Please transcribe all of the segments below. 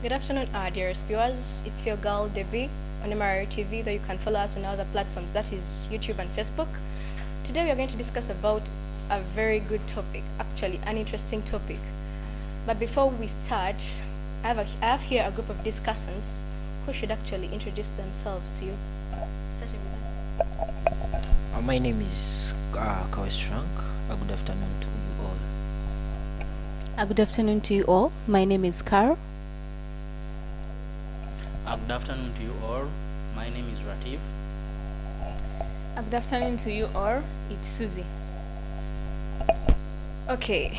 Good afternoon, our dearest viewers. It's your girl Debbie on MRU TV, though you can follow us on other platforms, that is YouTube and Facebook. Today we are going to discuss about a very good topic, actually an interesting topic. But before we start, I have here a group of discussants who should actually introduce themselves to you. Starting with them. My name is Kawes Frank. Good afternoon to you all. Good afternoon to you all. My name is Carol. Good afternoon to you all. My name is Ratif. Good afternoon to you all. It's Susie. Okay,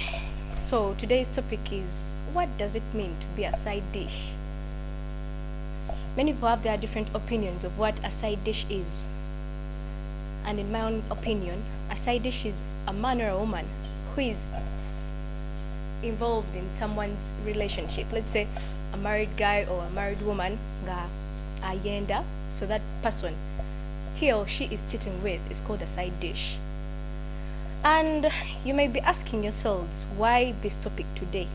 so today's topic is, what does it mean to be a side dish? Many people have their different opinions of what a side dish is. And in my own opinion, a side dish is a man or a woman who is involved in someone's relationship. Let's say a married guy or a married woman nga ayenda, so that person he or she is cheating with is called a side dish. And you may be asking yourselves, why this topic today?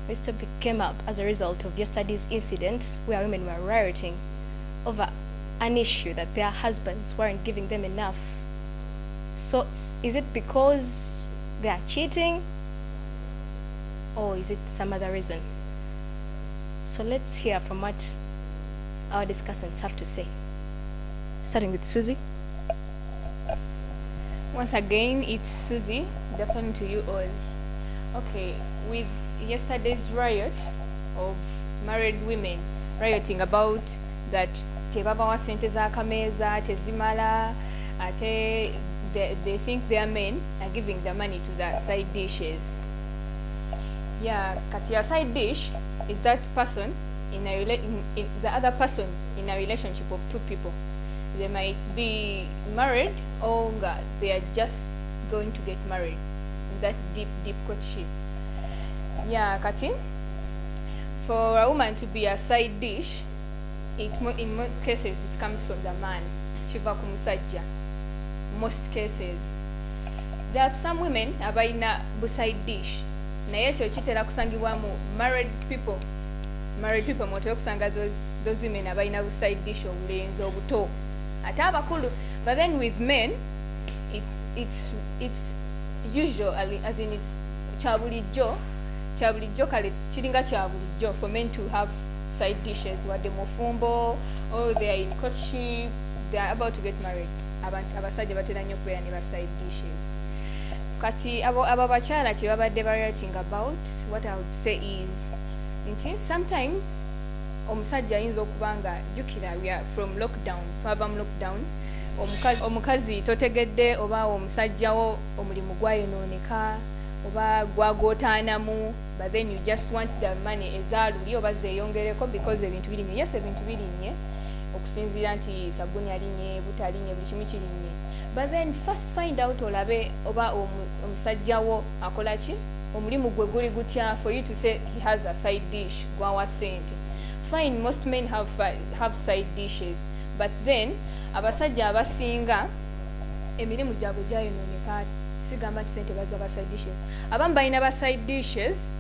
This topic came up as a result of yesterday's incident where women were rioting over an issue that their husbands weren't giving them enough. So is it because they are cheating, or is it some other reason? So let's hear from what our discussants have to say. Starting with Susie. Once again, it's Susie. Good afternoon to you all. Okay, with yesterday's riot of married women rioting about that tebabawa sente za kameza tezimala, ate they think their men are giving the money to the side dishes. Yeah, kati a side dish is that person in the other person in a relationship of two people. They might be married or they are just going to get married. That deep courtship. Yeah, kati for a woman to be a side dish, in most cases it comes from the man. Chiva kumusajja. Most cases. There are some women abayina buside dish. Naye ekyo kitera kusangibwa mu married people motera kusanga those women abayina buside dish obulenzi obuto ate abakulu. But then with men it's usually, as in it's kyabulijjo kale kiringa kyabulijjo for men to have side dishes, wadde mufumbo, or they are in courtship, they are about to get married. Abasajja batera nnyo okubeera ne ba side dishes. Kati abo abakyala kye babadde writing about, what I would say is nti sometimes omusajja ayinza okuba nga jjukira we are from lockdown, twava mu lockdown, omukazi totegedde oba omusajjawo omulimu gwayonooneka oba gwagootaanamu, but then you just want the money ezaaluli oba zeeyongereko because ebintu birinnye. Yes, ebintu birinnye okusinziira nti sabuni alinnye, buta alinnye, buli kimu kirinnye. But then first find out olabe oba omusajjawo akola ki, omulimu gwe guli gutya for you to say he has a side dish gwawa sente. Fine, most men have side dishes, but then abasajja abasinga emirimu gyabwe gyayonooneka, sigamba nti sente bazwa ba side dishes. Abamu balina ba side dishes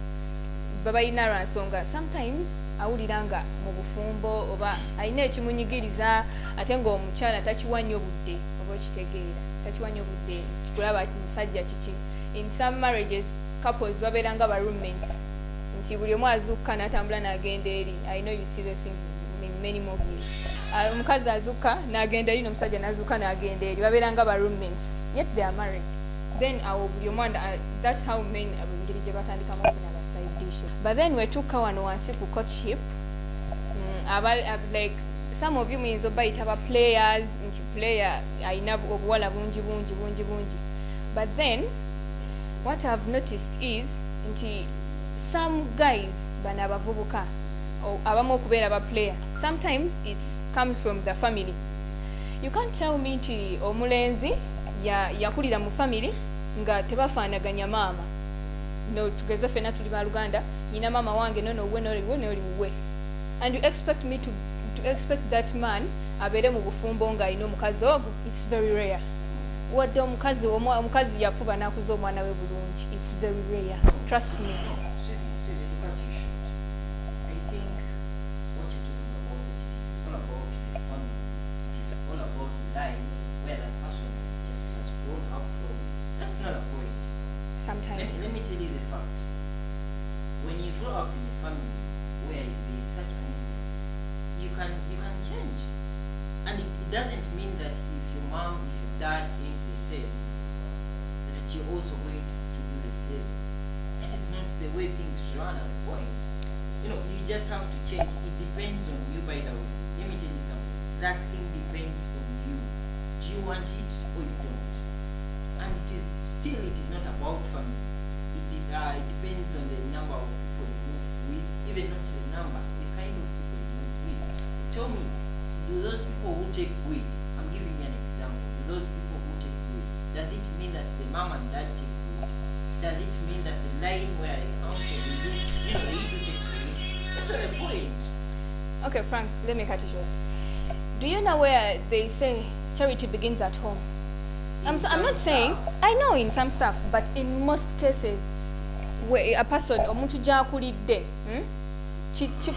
babalina lwa nsonga sometimes awulira nga mu bufumbo oba alina ekimunyigiriza ate ng'omukyala takiwa nnyo budde oba okitegeera, takiwa nnyo budde kulaba musajja kiki. In some marriages couples babeera nga ba roommates, nti buli omu azukka n'atambula n'agenda eri. I know you see those things in many movies. Omukazi azukka n'agenda eri n'omusajja n'azukka n'agenda eri, babeera nga ba roommates yet they are married. Then buli omu that's how men abengeri gye batandikamu okufuna ba side dishes. But then wetuuka wano wansi ku courtship, like some of you muyinza obayita ba players, nti player ayina obuwala bungi. But then what I've noticed is nti some guys bano abavubuka abamu okubeera ba player, sometimes it comes from the family. You can't tell me nti omulenzi yakulira mu family nga tebafaanaganya maama. No, tugeze fena tuli ba Luganda, yina mama wange nono we noli. And you expect me to expect that man abeere mu bufumbo nga ayina omukazi ogwo? It's very rare. wadde omukazi yafuba nakuza omwana we bulungi. It's very rare, trust me. it's not a point. sometimes. Let me tell you the fact. When you grow up in a family where there is such an instance, you can change. And it doesn't mean that if your mom, if your dad ain't the same, that you're also going to do the same. That is not the way things run at a point. You know, you just have to change. It depends on you, by the way. Let me tell you something. That thing depends on you. Do you want it or you don't? And it is not about family. It depends on the number of people you move with, even not the number, the kind of people you move with. Tell me, do those people who take weed, I'm giving you an example, do those people who take weed, does it mean that the mom and dad take weed? Does it mean that the line where they come from, they do take weed? That's not the point. Okay, Frank, let me cut you short. Do you know where they say charity begins at home? I'm not saying, I know in some stuff, but in most cases, where a person omuntu jakulidde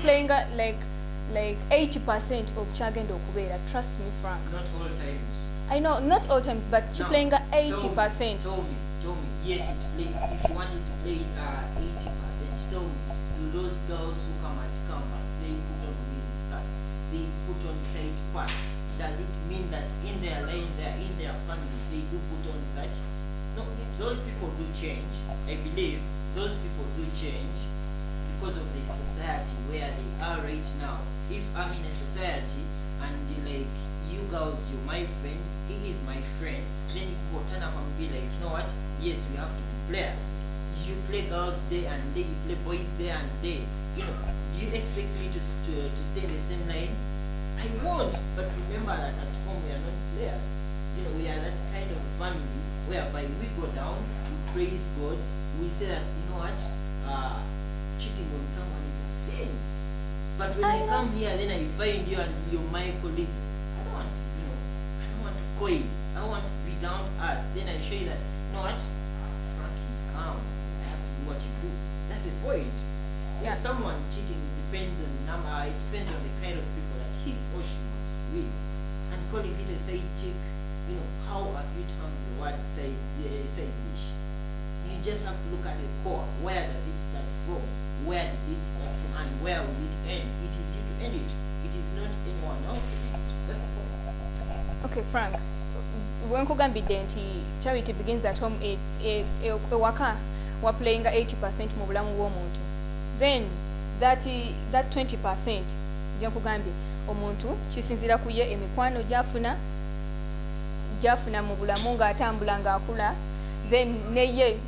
playing like 80% of chagenda okubeera. Trust me, Frank. Not all times. I know, not all times, but playing 80%. Tell me, yes, if you wanted to play 80%, tell me, do those girls who come at campus, they put on mini skirts, they put on tight pants, does it mean that in their line, in their families, they do put on such? No, those people do change. I believe those people do change because of the society where they are right now. If I'm in a society and like you girls, you're my friend, he is my friend, then people turn up and be like, you know what? Yes, we have to be players. You play girls day and day, you play boys day and day. You know, do you expect me to stay in the same line? I won't. But remember that at home we are not players. You know, we are that kind of family whereby we go down, we praise God, we say that, you know what, cheating on someone is a sin. But when I come here, then I find you and you're my colleagues. I don't want to coin. I want to be down to earth. Then I show you that, you know what, Frank is calm. I have to do what you do. That's the point. Yeah. If someone cheating depends on the number, it depends on the kind of people that he or she wants with. And calling it a side chick, you know, how have you termed the word side dish? You just have to look at the core. Where does it start from? Where did it start from? And where will it end? It is you to end it. It is not anyone else to end it. That's the point. Okay, Frank. When kugambidde nti charity begins at home, ewaka wa playing 80% mu bulamu bw'omuntu. Then that 20% gye nkugambye omuntu kisinzira ku ye emikwano gyafuna mu bulamu ng'atambula ng'akula, then neye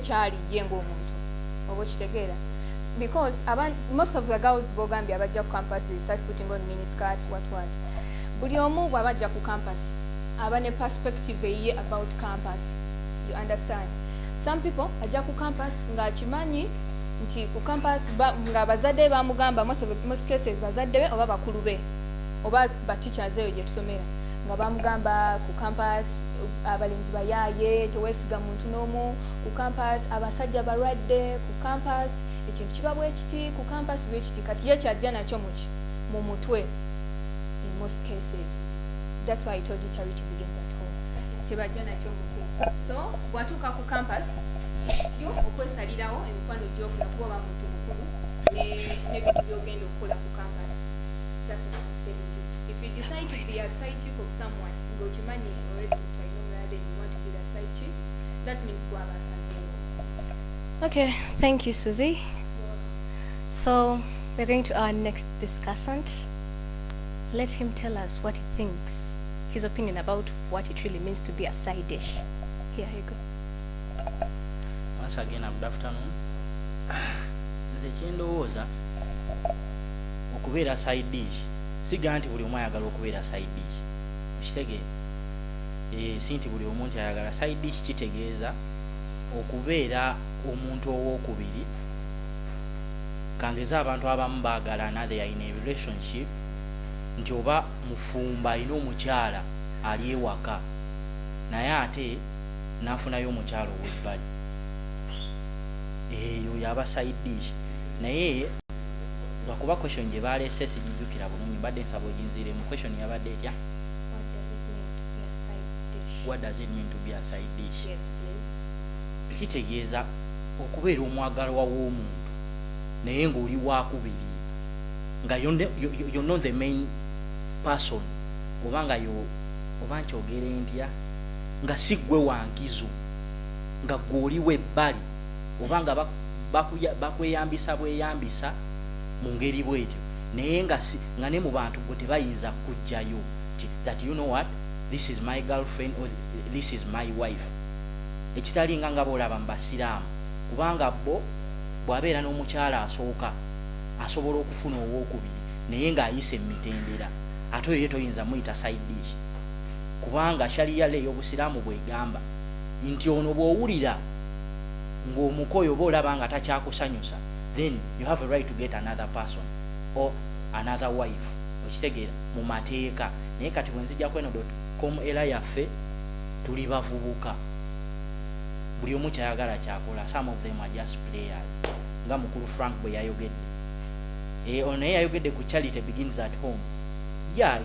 kyali ye ng'omuntu oba okitegeera. Because most of the girls bogambye abajja ku campus, they start putting on mini skirts, what. Buli omu bw'abajja ku campus aba ne perspective eye about campus. You understand? Some people ajja ku campus ng'akimanyi nti ku campus nga bazadde bamugamba, most cases bazadde be oba bakulu be oba ba teachers eyo gye tusomera nga bamugamba ku campus abalenzi bayaaye, teweesiga muntu n'omu ku campus, abasajja balwadde ku campus, ekintu kiba bwe kiti ku campus bwe kiti, kati ye kyajja nakyo mu mutwe in most cases. That's why I told you charity begins at home. Kyebajja nakyo mu mutwe. So bwatuuka ku campus, it's you okwesalirawo emikwano gy'ofuna kuba oba muntu mukulu n'ebintu by'ogenda okukola ku campus. That's what I'm telling you. If you decide to be a side chick of someone, go to money already, I know where you want to be a side chick, that means go have a side. Okay, thank you, Susie. So we're going to our next discussant. Let him tell us what he thinks, his opinion about what it really means to be a side dish. Here you go. Once again, good afternoon. Nze kyendowooza okubeera side dish siga nti buli omu ayagala okubeera side dish, okitegeera si nti buli omuntu ayagala side dish. Kitegeeza okubeera omuntu owookubiri. Kangeza abantu abamu baagalana, they are in a relationship, nti oba mufumba alina omukyala ali ewaka naye ate n'afunayo omukyala ow'ebbali, eyo yaba side dish. Naye lwakuba question gye baleese sigijjukira bulungi, badde nsaba oginziire mu question yabadde etya? What does it mean to be a side dish? what does it mean to be a side dish? Yes, please. Kitegeeza okubeera omwagalwa w'omuntu naye ng'oli wakubiri nga you're not the main person oba nga oba nkyogere ntya nga si ggwe wankizo nga gw'oliwo ebbali oba nga bakweyambisa bweyambisa mu ngeri bwetyo naye nga ne mu bantu gwe tebayinza kujjayo that you know what, this is my girlfriend or this is my wife. Ekitalinga nga boolaba mu basiraamu kubanga bo bw'abeera n'omukyala asooka asobola okufuna owookubiri naye ng'ayise emitendera ate oyo toyinza muyita side dish kubanga shaliya le ey'obusiraamu bwegamba nti ono bw'owulira ng'omukoyo oba olaba nga takyakusanyusa then you have a right to get another person or another wife. Okitegeera mu mateeka naye kati bwe nzijja kweno.com era yaffe tuli bavubuka buli omu kyayagala kyakola. Some of them are just players nga mukulu Frank bwe yayogedde ono naye yayogedde ku charity begins at home. Yeah,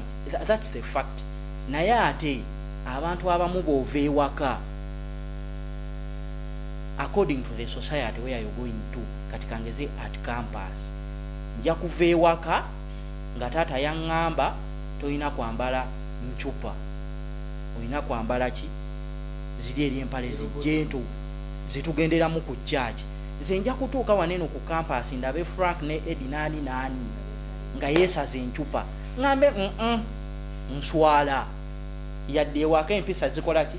that's the fact. Naye ate abantu abamu b'ova ewaka according to the society where you're going to kati kangeze at campus nja kuva ewaka nga taata yaŋŋamba tolina kwambala ncupa olina kwambala ki ziri eri empale zijjento zitugenderamu ku church. Nze nja kutuuka waneno ku campus ndabe Frank ne Eddie nani nga yeesaza encupa ngambe nswala yadde ewaka empisa zikola ki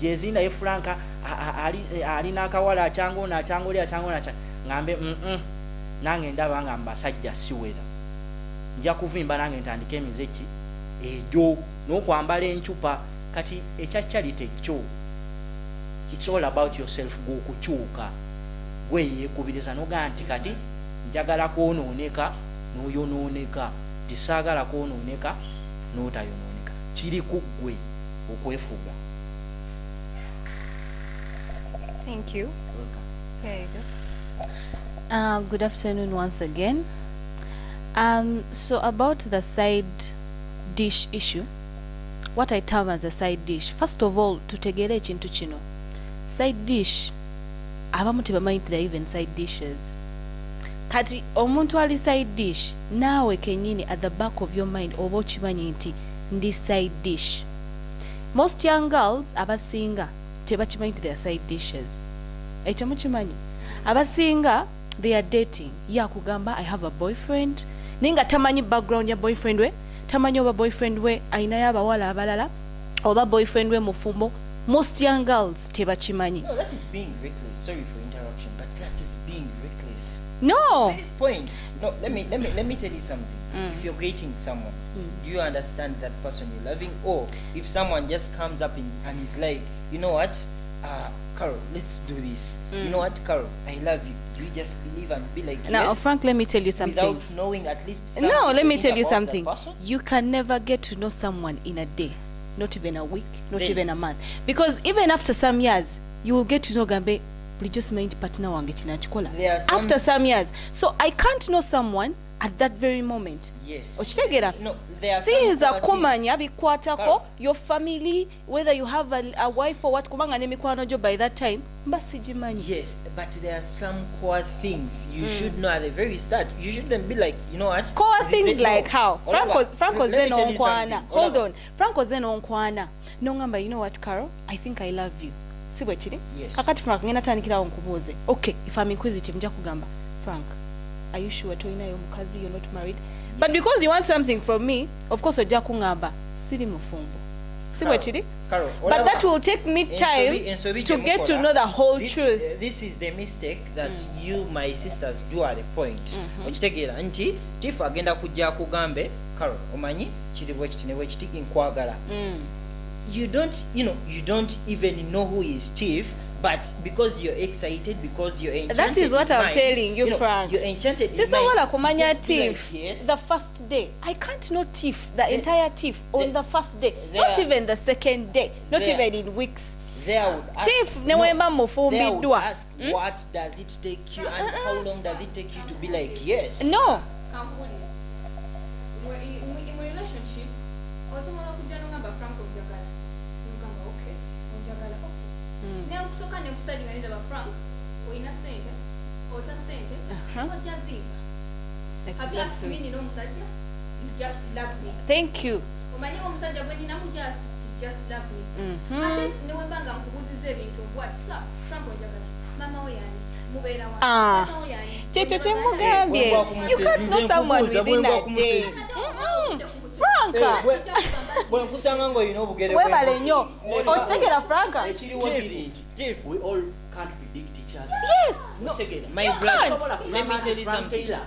jezinda ye Frank alina akawala akyangoli ngambe nange ndaba nga mbasajja siwera nja kuvimba nange ntandika emizeki egyo n'okwambala encupa kati ekya charity kyo. It's all about yourself. Go kukyuka gwe yeekubiriza noga nti kati njagala kwonooneka n'oyonooneka tisaagala kwonooneka n'otayonooneka kiri ku ggwe okwefuga. Thank you. Welcome. There you go. Good afternoon once again. So about the side dish issue, what I term as a side dish, first of all tutegeere ekintu kino side dish abamu tebamanyi there even side dishes. Kati omuntu ali side dish naawe kenyini at the back of your mind oba okimanyi nti ndi side dish. Most young girls abasinga tebakimanyi nti they are side dishes. Ekyo mukimanyi abasinga they are dating yakugamba I have a boyfriend ninga tamanyi background ya boyfriend we tamanyi oba boyfriend we ayinayo abawala abalala oba boyfriend we mufumbo. Most young girls tebakimanyi. No, that is being reckless. Sorry for interruption, but that is being reckless. No. At this point, no. Let me tell you something. If you're dating someone, do you understand that person you're loving? Or if someone just comes up and is like, you know what, Carol, let's do this. You know what, Carol, I love you. Do you just believe and be like, Now, yes? Frank, let me tell you something. Without knowing at least something. No, let me to tell you think about something. that person? You can never get to know someone in a day, not even a week, not Then- even a month. Because even after some years, you will get to know Gambe, just mind partner wange kinachikola. There are some- After some years. So I can't know someone at that very moment. Yes. Okitegeera? No, there are Sinza some other kumanya things. bikwatako Carol. your family, whether you have a wife or what, kubanga nemikwano jo by that time, mba sigimanyi. Yes, but there are some core things you should know at the very start. You shouldn't be like, you know what? Core this is things it. like No. how? Oliver, Franco's let me then tell on you kwana. something. Hold Oliver. on. Franco's then on kwana. No ngamba, you know what, Carol? I think I love you. Si bwe kiri? Yes. Kakati Frank ngenda tandikirawo nkubuuze. Okay, if I'm inquisitive nja kugamba, Frank, are you sure toyinayo mukazi, you're not married? But because you want something from me, of course ojja kungamba, siri mufumbo. Si bwe kiri? Carol, But that will take me time to get to know the whole truth. This is the mistake that you, my sisters, do at a point. Okitegeera nti Tiff agenda kujja kugambe, Carol, omanyi kiri bwe kiti ne bwe kiti nkwagala. You don't even know who is Tiff, but because you're excited, because you're enchanted. That is what in I'm mind, telling you, know, Frank. You're enchanted. in Sisobola mind, kumanya just be like, Tiff yes. the first day. I can't know Tiff, the entire Tiff on the first day. Not there- even the second day. Not there- even in weeks. There I would ask, Tiff ne wemba mufumbiddwa. There I would ask, what does it take you and how long does it take you to be like, yes? No. Kampuni. In relationship, osobola okujja n'ogamba Frank obyagala. N'ogamba okay. kusooka ne kustudy nga ndaba Frank oyina ssente ota ssente ojja ziiba. Have you asked me nina omusajja? You just love me. Thank you. Omanyi omusajja gwe nina mujasi just love me. Ate ne wemba nga nkubuuziza ebintu obwati sa Frank onjagala mama we yani mubeera wa mama we yani Kyekyo kye mugambye. You can't know someone within a day. Franka. Bwe nkusanga ng'olina obugere Webale nnyo. Okitegera Franka? ekiriwo kiri nti Jeff, we all can't predict each other. Yes. Okitegera? My You brother, can't. let me tell you Frank something. Taylor,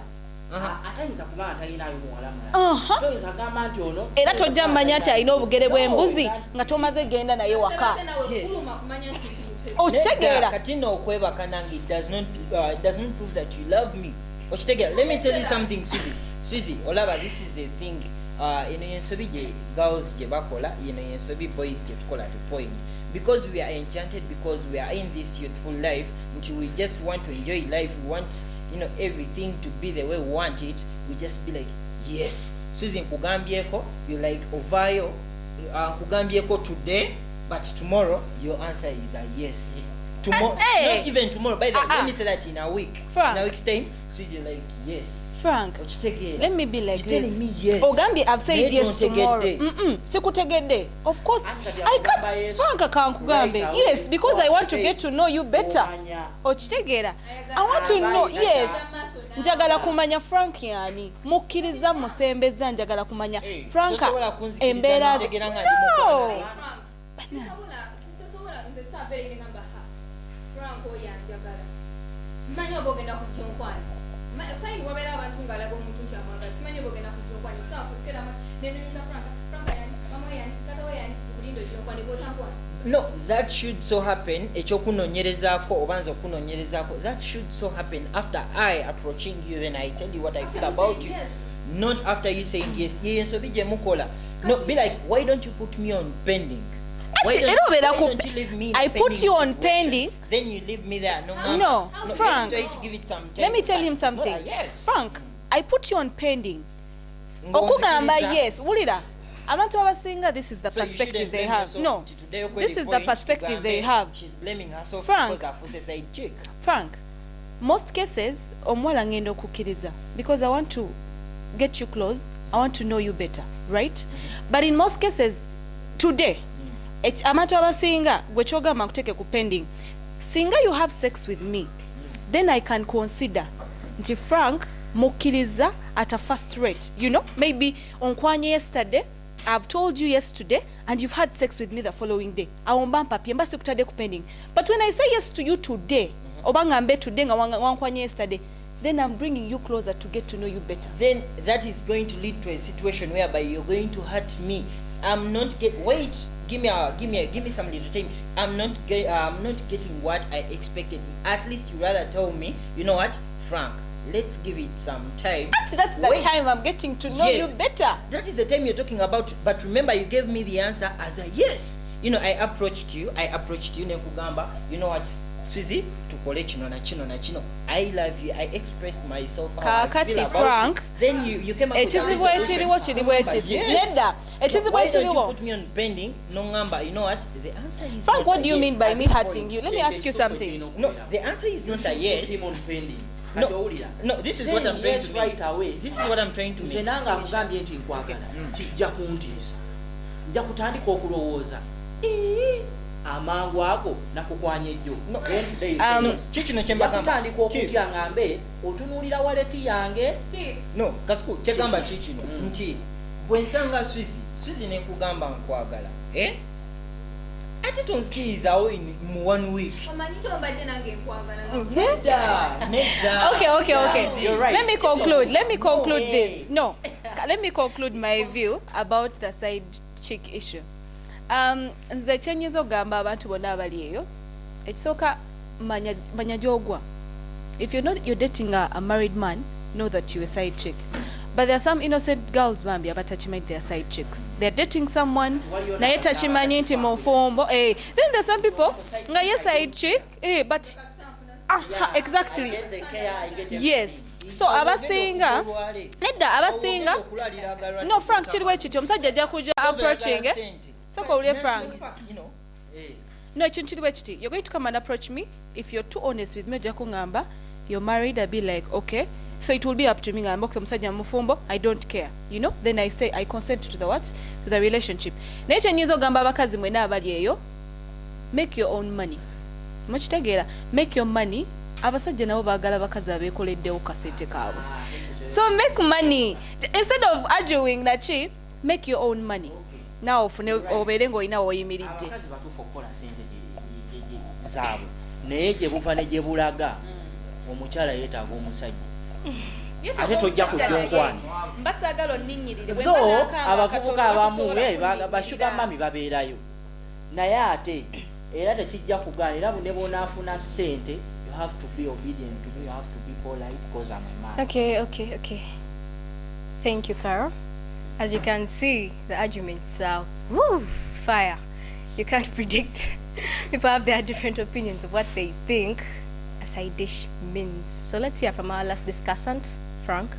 atayinza kuba atalinayo muwala mulala. Toyinza kugamba nti ono Era tojja mmanya nti alina obugere bw'embuzi nga tomaze genda naye waka. Yes. kumanya nti Okitegeera? Kati nno okwebaka nange it does not prove that you love me. Okitegeera? Let me tell you something, Suzy, olaba, this is a thing. Eno yensobi gye girls gye bakola, eno yensobi boys gye tukola at a point. Because we are enchanted, because we are in this youthful life, until we just want to enjoy life, we want, everything to be the way we want it, we just be like, yes. Suzy nkugambyeko, you like ovayo, nkugambyeko today, but tomorrow your answer is a yes. Tomorrow, not even tomorrow, by the way, let me say that in a week. Frank. In a week's time, Suzy like, yes. Frank, Okitegeera? let me be like You're this. telling me yes. Ogambye I've said Naye yes tomorrow. tontegedde. Sikutegedde. Of course, Kati I akugamba can't. yes. Frank kankugambe. Right away. Yes, because I want to get to know you better. Omanya. Okitegeera? I want to know, yes. Njagala kumanya Frank yani. Mukkiriza musembeza njagala kumanya Franka tosobola kunzikiriza embeera n'otegeera nga ndi mukwano. sitasobola nze saabeere ngamba ha Frank oyo anjagala simanyi oba ogenda kujja onkwani fine wabeera abantu ng'alaga omuntu nti amwagala simanyi oba ogenda kujja onkwani saakukera nenonyiza Franka yani mama yani tata we yani okulinda ojja onkwani bw'otankwani. No, that should so happen, ekyokunoonyerezaako oba nze okunoonyerezaako, that should so happen after I approaching you, then I tell you what I feel about you. Yes. Not after you saying yes. Ye ensobi gye mukola. No, be like, why don't you put me on pending? Era obeera ku- don't you leave me in I a put pending you on situation? pending. Then you leave me there. No, let's Frank. try to give it some time. Let me tell him It's not something. a yes. Frank, I put you on pending. Ng'onzikiriza. Okugamba yes, wulira. Abantu abasinga, this is the So you perspective shouldn't they blame have. yourself No, nti today okweri this is the point, perspective they tugambe, have. She's blaming herself Frank. because afuse side chick. Frank, most cases omuwala ngenda okukkiriza because I want to get you close, I want to know you better, right? But in most cases today abantu abasinga gwe kyogamba nkuteeke ku pending, singa you have sex with me, then I can consider nti Frank mukkiriza at a first rate, maybe onkwanye yesterday, I've told you yes today and you've had sex with me the following day. Awomba mpapye mba sikutadde ku pending. But when I say yes to you today, oba ngambe today nga wankwanye yesterday, then I'm bringing you closer to get to know you better. Then that is going to lead to a situation whereby you're going to hurt me. I'm not wait, give me some little time. I'm not getting what I expected. At least you rather tell me, you know what, Frank, let's give it some time. That's the Wait. time I'm getting to know Yes. you better. That is the time you're talking about. But remember, you gave me the answer as a yes. I approached you nekugamba, you know what, Suzy, tukole kino na kino na kino. I love you. I expressed myself how I Kakati feel about Frank, you. Then you came up with a ekizibu resolution. ekiriwo kiri bwe kiti. Yes. Nedda, ekizibu Why don't you ekiriwo. put me on pending? No number. You know what? The answer is Frank, not what a do you yes mean by at me this hurting point. you? Let me ask you something. No, the answer is not a yes. Him on pending. No. Kati owulira. No, this is what I'm Saying trying yes to right make. away. This is what I'm trying to Nze make. nange akugambye nti nkwagala kijja kuntiisa, nja kutandika okulowooza amangu ago nakukwanya ejjo. No. Then today you say yes. Kikino kye Nja mbagamba. kutandika okutya ngambe otunuulira waleti yange. No, kasiku kyegamba kikino nti bwe nsanga Suzy nekugamba nkwagala, ate tonzikirizawo mu 1 week. omanyi kyobadde nange nkwagala Nedda. Okay. You're right. Let me conclude this. No, let me conclude my view about the side chick issue. Nze kyenyiza okugamba abantu bonna abali eyo, ekisooka manya gy'ogwa. If you're dating a married man, know that you're a side chick. But there are some innocent girls bambi abatachimanyi they are side chicks. They're dating someone naye tachimanyi nti mufumbo. Then there's some people nga ye side chick, but exactly. I get the care, I get everything. Yes. So abasinga nedda abasinga no Frank kiri bwe kityo omusajja ajja kuja approaching soka ulye Frank no ekintu kiri bwe kiti, you're going to come and approach me. If you're too honest with me ojja kuŋŋamba you're married, I'll be like okay, so it will be up to me ngamba okay omusajja mufumbo, I don't care, you know, then I say I consent to the what, to the relationship. Naye kyenyiza ogamba abakazi mwena abali eyo, make your own money. Mukitegeera, make your money. Abasajja nabo baagala abakazi abeekoleddewo kasente kaabwe. So make money instead of arguing nachi, make your own money. Now ofune obeere ng'olina woyimiridde. Abakazi batuufu okukola sente zaabwe naye gye buva ne gye bulaga omukyala yeetaaga omusajja ate tojja kujjonkwani. Mbasaagala onninnyirire so abavubuka abamu bashuga mami babeerayo naye ate era tekijja kugaana era ne bonaafuna ssente you have to be obedient to me, you have to be polite because I'm a man. Okay. Thank you, Carol. As you can see, the arguments are woo, fire. You can't predict. People have their different opinions of what they think a side dish means. So let's hear from our last discussant, Frank.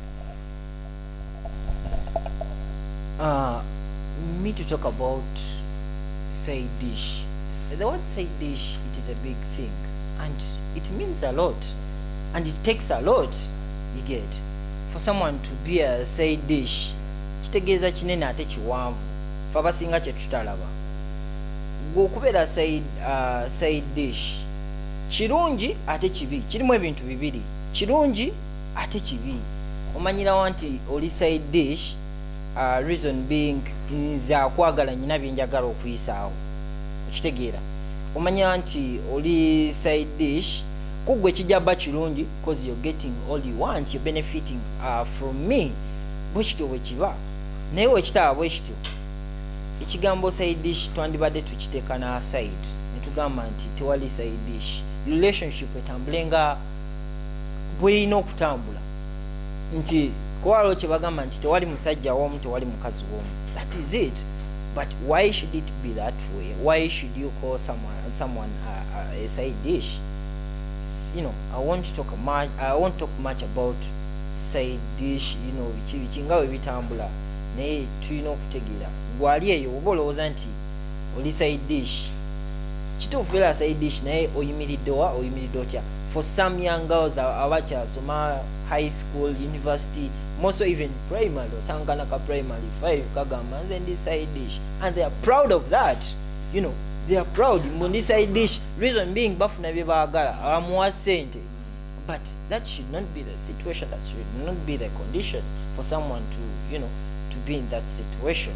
Me to talk about side dish. The word side dish, it is a big thing and it means a lot and it takes a lot, you get, for someone to be a side dish. Kitegeeza kinene ate kiwanvu fe abasinga kye tutalaba. Gwe okubeera side dish kirungi ate kibi, kirimu ebintu bibiri, kirungi ate kibi. Omanyirawo nti oli side dish, reason being nze akwagala nyina byenjagala okuyisaawo, okitegeera. Omanya nti oli side dish kugwe kijaba kirungi because you're getting all you want, you're benefiting from me. Bwekityo bwe kiba naye wekitaba bwekityo ekigambo side dish twandibadde tukiteeka na side netugamba nti tewali side dish, relationship etambulenga bweyina okutambula nti kwalo kye bagamba nti tewali musajja w'omu tewali mukazi w'omu. That is it. But why should it be that way? Why should you call someone a side dish? You know, I won't talk much about side dish, you know, biki nga we bitambula naye tulina okutegeera gwali eyo oba olowooza nti oli side dish, kituufu beera side dish naye oyimiridde otya. For some young girls abakyasoma high school, university, most even primary, osangana ka primary 5 kagamba nze ndi side dish and they are proud of that, you know, they are proud mundi side dish, reason being bafuna bye baagala abamuwa ssente. But that should not be the situation, that should not be the condition for someone to, you know, to be in that situation.